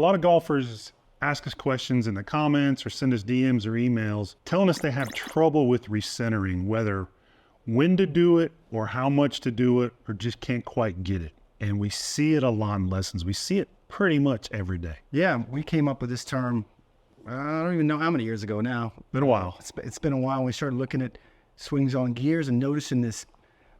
lot of golfers ask us questions in the comments or send us DMs or emails telling us they have trouble with recentering, whether when to do it or how much to do it, or just can't quite get it. And we see it a lot in lessons. We see it pretty much every day. Yeah, we came up with this term, I don't even know how many years ago now. Been a while. It's been a while. We started looking at swings on gears and noticing this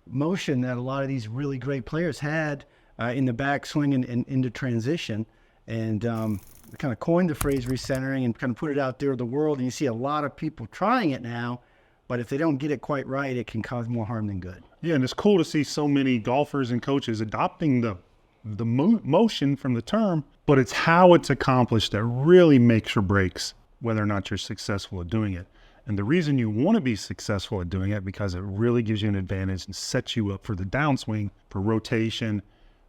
motion that a lot of these really great players had in the backswing and into transition. And we kind of coined the phrase recentering and kind of put it out there to the world. And you see a lot of people trying it now, but if they don't get it quite right, it can cause more harm than good. Yeah, and it's cool to see so many golfers and coaches adopting the motion from the term, but it's how it's accomplished that really makes or breaks whether or not you're successful at doing it. And the reason you want to be successful at doing it, because it really gives you an advantage and sets you up for the downswing, for rotation,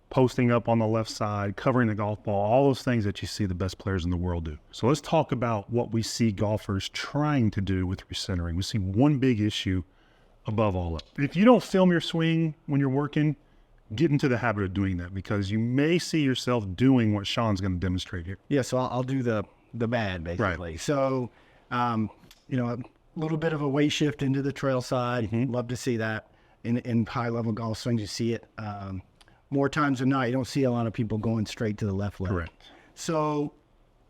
posting up on the left side, covering the golf ball, all those things that you see the best players in the world do. So let's talk about what we see golfers trying to do with recentering. We see one big issue above all of it. If you don't film your swing when you're working, get into the habit of doing that, because you may see yourself doing what Shaun's going to demonstrate here. Yeah, so I'll do the bad, basically. Right. So, you know, a little bit of a weight shift into the trail side. Love to see that in high-level golf swings. You see it more times than not. You don't see a lot of people going straight to the left leg. Correct. So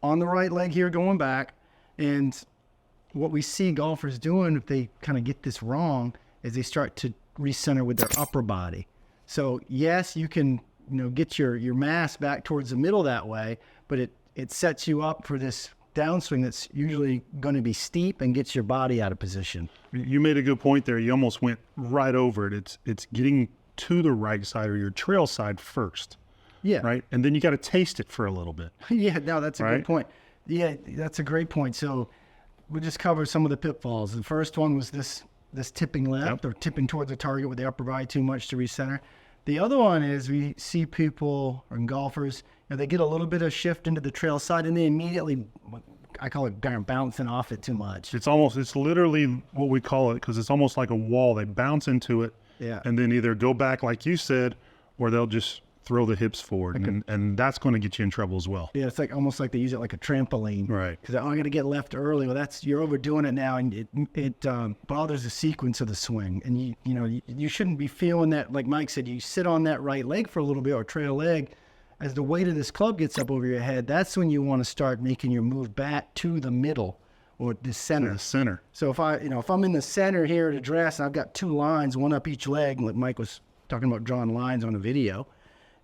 on the right leg here, going back, and what we see golfers doing if they kind of get this wrong is they start to recenter with their upper body. So yes, you can, you know, get your mass back towards the middle that way, but it sets you up for this downswing that's usually going to be steep and gets your body out of position. You made a good point there. You almost went right over it. It's getting to the right side or your trail side first. Yeah. Right. And then you got to taste it for a little bit. Yeah, no, that's a Right? good point. Yeah, that's a great point. So we just covered some of the pitfalls. The first one was this tipping left or tipping towards the target with the upper body too much to recenter. The other one is we see people and golfers, you know, they get a little bit of shift into the trail side and they immediately, I call it bouncing off it too much. It's literally what we call it, because it's almost like a wall. They bounce into it. Yeah. And then either go back like you said, or they'll just throw the hips forward, and that's going to get you in trouble as well. Yeah, it's like almost like they use it like a trampoline. Right. Because I'm going to get left early. Well, you're overdoing it now, and it bothers the sequence of the swing. And you shouldn't be feeling that. Like Mike said, you sit on that right leg for a little bit or trail leg. As the weight of this club gets up over your head, that's when you want to start making your move back to the middle or the center. The center. So if I'm in the center here at address, and I've got two lines, one up each leg, like Mike was talking about drawing lines on a video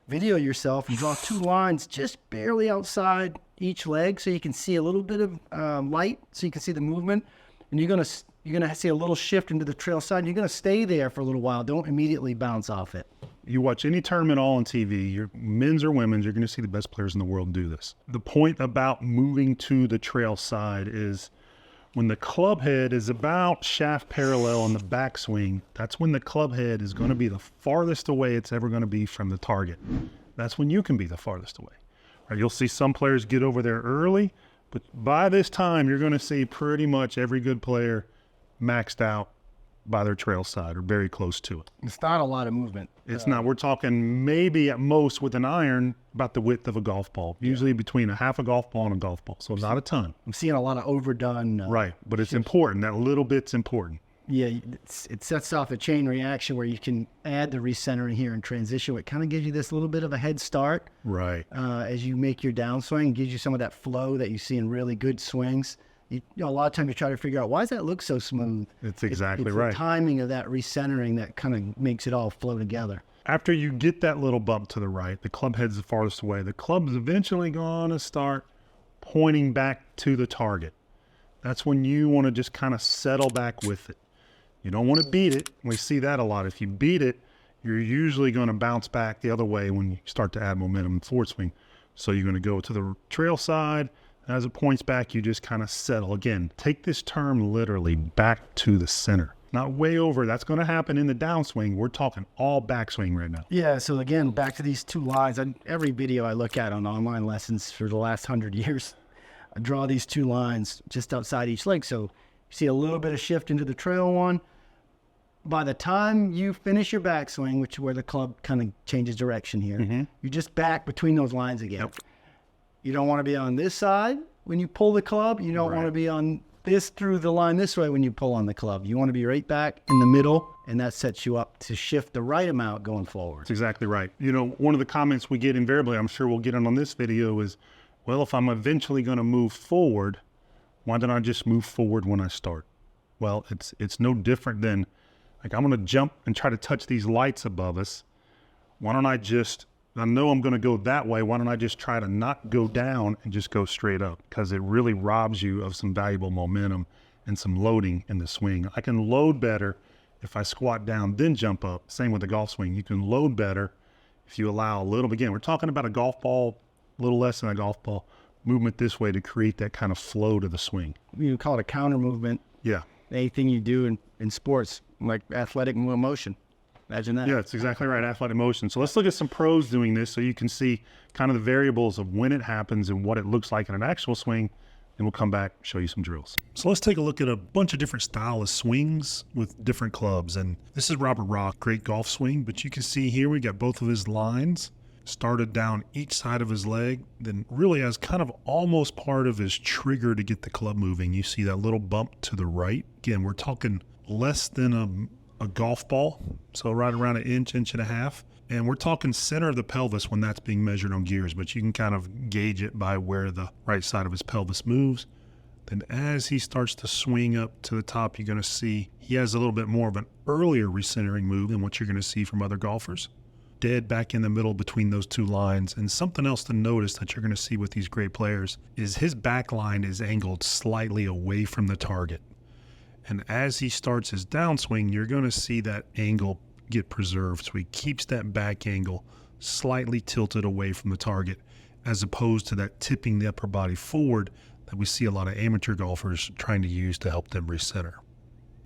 yourself and draw two lines just barely outside each leg so you can see a little bit of light, so you can see the movement. And you're gonna see a little shift into the trail side, and you're gonna stay there for a little while. Don't immediately bounce off it. You watch any tournament all on TV, your men's or women's, you're going to see the best players in the world do this. The point about moving to the trail side is when the club head is about shaft parallel on the backswing, that's when the club head is going to be the farthest away it's ever going to be from the target. That's when you can be the farthest away. Right? You'll see some players get over there early, but by this time, you're going to see pretty much every good player maxed out by their trail side or very close to it. It's not a lot of movement. It's not. We're talking maybe at most with an iron about the width of a golf ball, usually between a half a golf ball and a golf ball. So not a ton. I'm seeing a lot of overdone. Right. But it's important. That little bit's important. Yeah, it sets off a chain reaction where you can add the recentering here and transition. It kind of gives you this little bit of a head start. Right. As you make your downswing, gives you some of that flow that you see in really good swings. A lot of times you try to figure out, why does that look so smooth? It's exactly it's right. The timing of that recentering that kind of makes it all flow together. After you get that little bump to the right, the club head's the farthest away. The club's eventually going to start pointing back to the target. That's when you want to just kind of settle back with it. You don't want to beat it. We see that a lot. If you beat it, you're usually going to bounce back the other way when you start to add momentum in forward swing. So you're going to go to the trail side. As it points back, you just kind of settle. Again, take this term literally, back to the center. Not way over. That's going to happen in the downswing. We're talking all backswing right now. Yeah, so again, back to these two lines. Every video I look at on online lessons for the last 100 years, I draw these two lines just outside each leg. So you see a little bit of shift into the trail one. By the time you finish your backswing, which is where the club kind of changes direction here, you're just back between those lines again. Yep. You don't want to be on this side when you pull the club. You don't want to be on this through the line this way when you pull on the club. You want to be right back in the middle, and that sets you up to shift the right amount going forward. That's exactly right. You know, one of the comments we get invariably, I'm sure we'll get on this video, is, well, if I'm eventually going to move forward, why don't I just move forward when I start? Well, it's no different than, like, I'm going to jump and try to touch these lights above us. Why don't I just, I know I'm going to go that way. Why don't I just try to not go down and just go straight up? Because it really robs you of some valuable momentum and some loading in the swing. I can load better if I squat down, then jump up. Same with the golf swing. You can load better if you allow a little, again, we're talking about a golf ball, a little less than a golf ball, movement this way to create that kind of flow to the swing. You call it a counter movement. Yeah. Anything you do in sports, like athletic motion. Imagine that. Yeah, that's exactly right, athletic motion. So let's look at some pros doing this so you can see kind of the variables of when it happens and what it looks like in an actual swing. And we'll come back and show you some drills. So let's take a look at a bunch of different style of swings with different clubs. And this is Robert Rock, great golf swing. But you can see here we got both of his lines started down each side of his leg, then really as kind of almost part of his trigger to get the club moving. You see that little bump to the right. Again, we're talking less than a golf ball, so right around an inch, inch and a half. And we're talking center of the pelvis when that's being measured on gears, but you can kind of gauge it by where the right side of his pelvis moves. Then as he starts to swing up to the top, you're going to see he has a little bit more of an earlier recentering move than what you're going to see from other golfers. Dead back in the middle between those two lines. And something else to notice that you're going to see with these great players is his back line is angled slightly away from the target. And as he starts his downswing, you're going to see that angle get preserved. So he keeps that back angle slightly tilted away from the target, as opposed to that tipping the upper body forward that we see a lot of amateur golfers trying to use to help them recenter.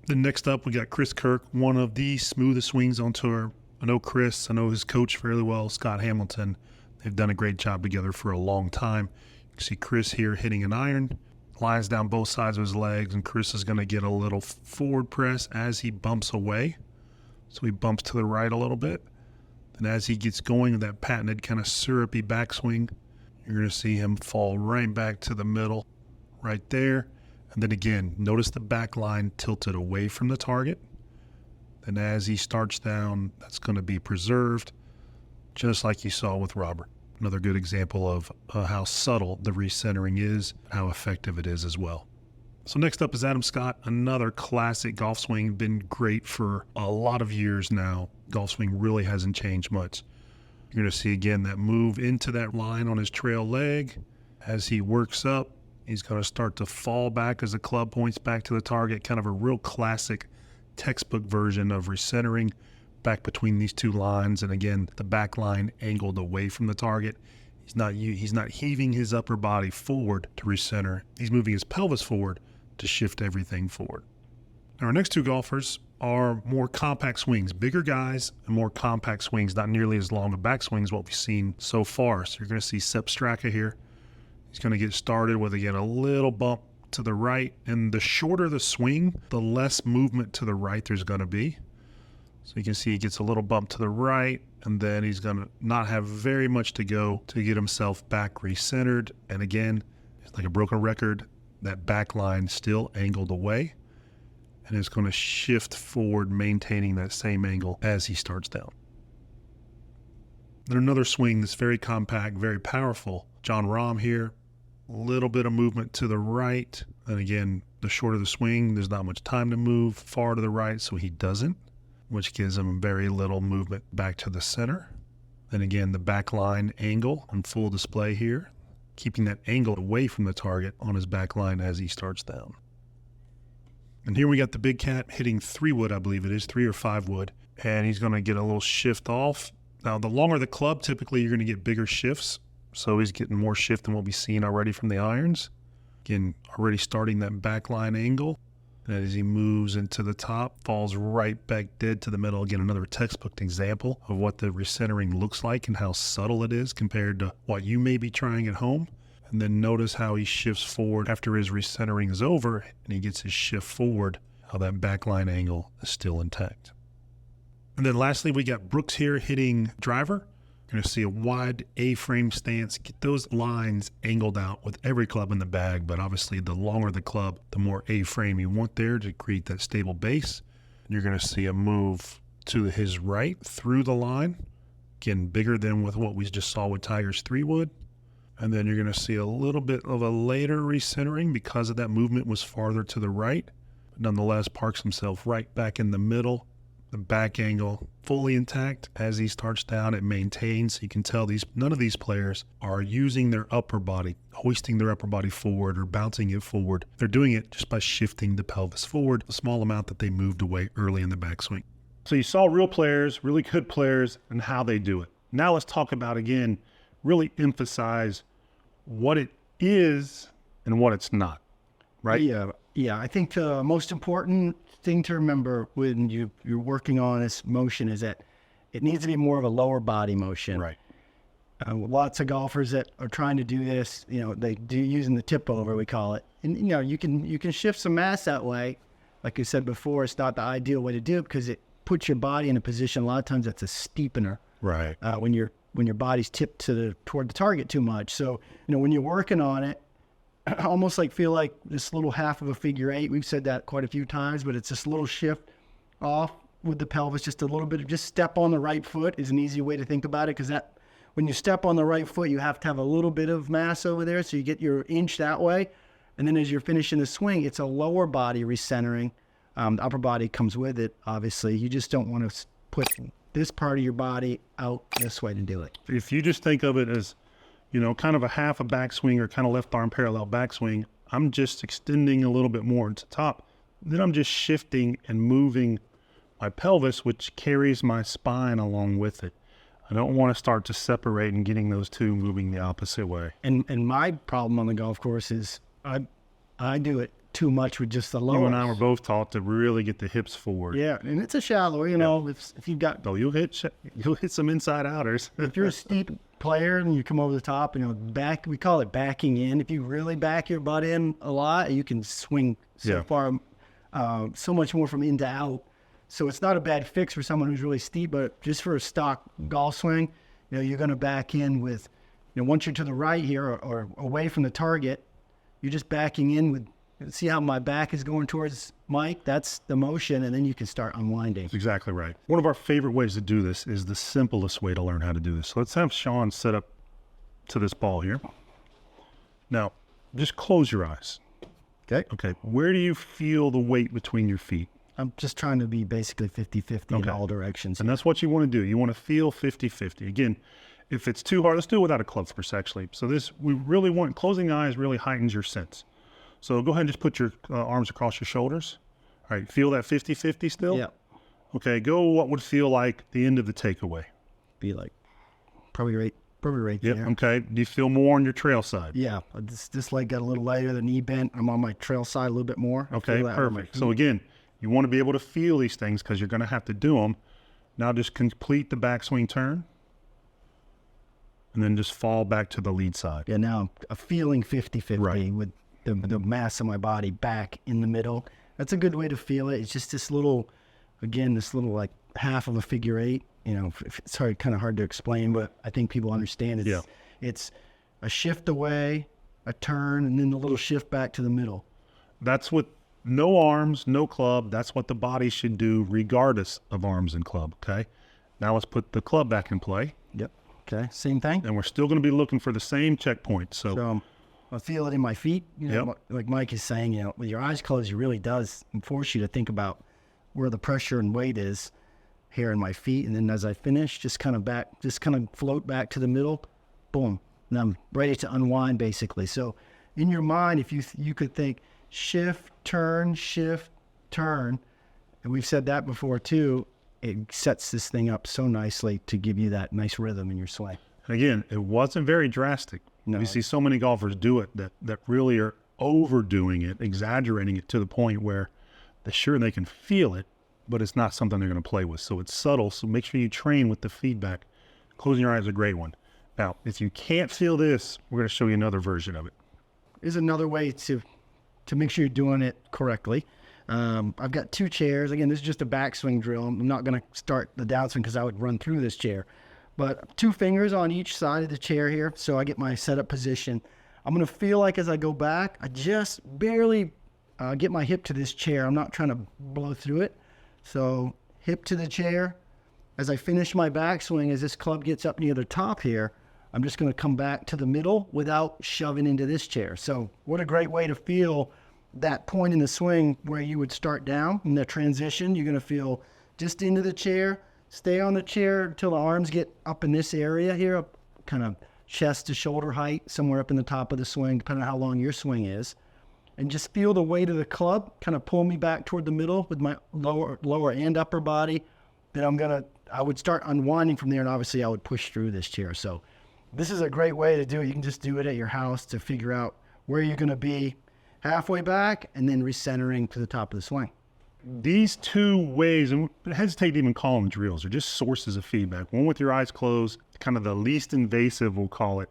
Then next up, we got Chris Kirk, one of the smoothest swings on tour. I know Chris, I know his coach fairly well, Scott Hamilton. They've done a great job together for a long time. You can see Chris here hitting an iron, lines down both sides of his legs, and Chris is going to get a little forward press as he bumps away. So he bumps to the right a little bit. Then as he gets going with that patented kind of syrupy backswing, you're going to see him fall right back to the middle right there. And then again, notice the back line tilted away from the target. Then as he starts down, that's going to be preserved, just like you saw with Robert. Another good example of how subtle the recentering is, how effective it is as well. So next up is Adam Scott, another classic golf swing, been great for a lot of years now. Golf swing really hasn't changed much. You're going to see again that move into that line on his trail leg. As he works up, he's going to start to fall back as the club points back to the target, kind of a real classic textbook version of recentering back between these two lines. And again, the back line angled away from the target. He's not heaving his upper body forward to recenter. He's moving his pelvis forward to shift everything forward. Now our next two golfers are more compact swings, bigger guys and more compact swings, not nearly as long a backswing as what we've seen so far. So you're going to see Sepp Straka here. He's going to get started with, again, a little bump to the right, and the shorter the swing, the less movement to the right there's going to be. So you can see he gets a little bump to the right, and then he's going to not have very much to go to get himself back recentered. And again, it's like a broken record, that back line still angled away, and it's going to shift forward, maintaining that same angle as he starts down. Then another swing that's very compact, very powerful. Jon Rahm here. A little bit of movement to the right. And again, the shorter the swing, there's not much time to move far to the right, so he doesn't, which gives him very little movement back to the center. Then again, the back line angle on full display here, keeping that angle away from the target on his back line as he starts down. And here we got the big cat hitting 3-wood, I believe it is, 3 or 5 wood. And he's going to get a little shift off. Now, the longer the club, typically you're going to get bigger shifts. So he's getting more shift than what we've seen already from the irons. Again, already starting that backline angle. And as he moves into the top, falls right back dead to the middle. Again, another textbook example of what the recentering looks like and how subtle it is compared to what you may be trying at home. And then notice how he shifts forward after his recentering is over and he gets his shift forward, how that backline angle is still intact. And then lastly, we got Brooks here hitting driver. You're going to see a wide A-frame stance. Get those lines angled out with every club in the bag, but obviously the longer the club, the more A-frame you want there to create that stable base. You're going to see a move to his right through the line, again, bigger than with what we just saw with Tiger's 3-wood. And then you're going to see a little bit of a later recentering because of that movement was farther to the right. But nonetheless, parks himself right back in the middle. The back angle fully intact. As he starts down, it maintains. You can tell none of these players are using their upper body, hoisting their upper body forward or bouncing it forward. They're doing it just by shifting the pelvis forward, a small amount that they moved away early in the backswing. So you saw real players, really good players, and how they do it. Now let's talk about, again, really emphasize what it is and what it's not, right? Yeah. I think the most important thing to remember when you're working on this motion is that it needs to be more of a lower body motion. Right. Lots of golfers that are trying to do this, they do using the tip over, we call it. And, you can shift some mass that way. Like you said before, it's not the ideal way to do it because it puts your body in a position. A lot of times that's a steepener. Right. When your body's tipped toward the target too much. So, when you're working on it, almost feel like this little half of a figure eight. We've said that quite a few times, but it's this little shift off with the pelvis, just a little bit of just step on the right foot is an easy way to think about it. Because when you step on the right foot, you have to have a little bit of mass over there. So you get your inch that way. And then as you're finishing the swing, it's a lower body recentering. The upper body comes with it, obviously. You just don't want to put this part of your body out this way to do it. If you just think of it as, kind of a half a backswing or kind of left arm parallel backswing, I'm just extending a little bit more to the top. Then I'm just shifting and moving my pelvis, which carries my spine along with it. I don't want to start to separate and getting those two moving the opposite way. And my problem on the golf course is I do it too much with just the lower. You and I were both taught to really get the hips forward. Yeah, and it's a shallow, if you've got... Oh, you'll hit some inside outers. If you're a steep player and you come over the top, back, we call it backing in. If you really back your butt in a lot, you can swing so far, so much more from in to out. So it's not a bad fix for someone who's really steep, but just for a stock golf swing, you're going to back in with, once you're to the right here or away from the target, you're just backing in with, see how my back is going towards Mike? That's the motion, and then you can start unwinding. That's exactly right. One of our favorite ways to do this is the simplest way to learn how to do this. So let's have Shaun set up to this ball here. Now, just close your eyes. Okay. Where do you feel the weight between your feet? I'm just trying to be basically 50-50 in all directions. And that's what you want to do. You want to feel 50-50. Again, if it's too hard, let's do it without a club first, actually. So we really want, closing eyes really heightens your sense. So go ahead and just put your arms across your shoulders. All right, feel that 50-50 still? Yeah. Okay, go what would feel like the end of the takeaway. Be like probably right Yep, there. okay. Do you feel more on your trail side? Yeah, this leg got a little lighter, the knee bent. I'm on my trail side a little bit more. Okay, perfect. So again, you want to be able to feel these things because you're going to have to do them. Now just complete the backswing turn. And then just fall back to the lead side. Yeah, now I'm feeling 50-50 with the mass of my body back in the middle. That's a good way to feel it. It's just this little like half of a figure eight. It's kind of hard to explain, but I think people understand it. It's a shift away, a turn, and then the little shift back to the middle. That's what, no arms, no club. That's what the body should do regardless of arms and club, okay? Now let's put the club back in play. Yep. Okay, same thing. And we're still going to be looking for the same checkpoint. So I feel it in my feet. Like Mike is saying, with your eyes closed, it really does force you to think about where the pressure and weight is here in my feet. And then as I finish, just kind of float back to the middle, boom. And I'm ready to unwind basically. So in your mind, if you could think shift, turn, and we've said that before too, it sets this thing up so nicely to give you that nice rhythm in your swing. And again, it wasn't very drastic. No. We see so many golfers do it that really are overdoing it, exaggerating it to the point where they're sure they can feel it, but it's not something they're going to play with. So it's subtle. So make sure you train with the feedback. Closing your eyes is a great one. Now, if you can't feel this, we're going to show you another version of it. Here's another way to make sure you're doing it correctly. I've got two chairs. Again, this is just a backswing drill. I'm not going to start the downswing because I would run through this chair. But 2 fingers on each side of the chair here, so I get my setup position. I'm going to feel like as I go back, I just barely get my hip to this chair. I'm not trying to blow through it. So hip to the chair. As I finish my backswing, as this club gets up near the top here, I'm just going to come back to the middle without shoving into this chair. So what a great way to feel that point in the swing where you would start down in the transition. You're going to feel just into the chair, stay on the chair until the arms get up in this area here, up kind of chest to shoulder height, somewhere up in the top of the swing, depending on how long your swing is. And just feel the weight of the club kind of pull me back toward the middle with my lower and upper body. Then I would start unwinding from there, and obviously I would push through this chair. So this is a great way to do it. You can just do it at your house to figure out where you're going to be halfway back and then recentering to the top of the swing. These 2 ways, and I hesitate to even call them drills, are just sources of feedback. One with your eyes closed, kind of the least invasive, we'll call it,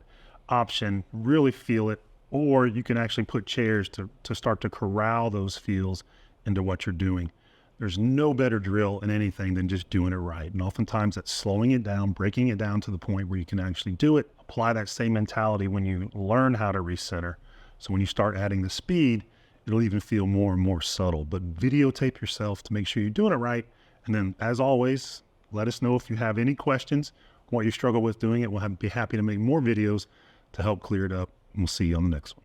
option, really feel it. Or you can actually put chairs to start to corral those feels into what you're doing. There's no better drill in anything than just doing it right. And oftentimes that's slowing it down, breaking it down to the point where you can actually do it. Apply that same mentality when you learn how to recenter. So when you start adding the speed, it'll even feel more and more subtle. But videotape yourself to make sure you're doing it right. And then, as always, let us know if you have any questions, what you struggle with doing it. We'll be happy to make more videos to help clear it up. And we'll see you on the next one.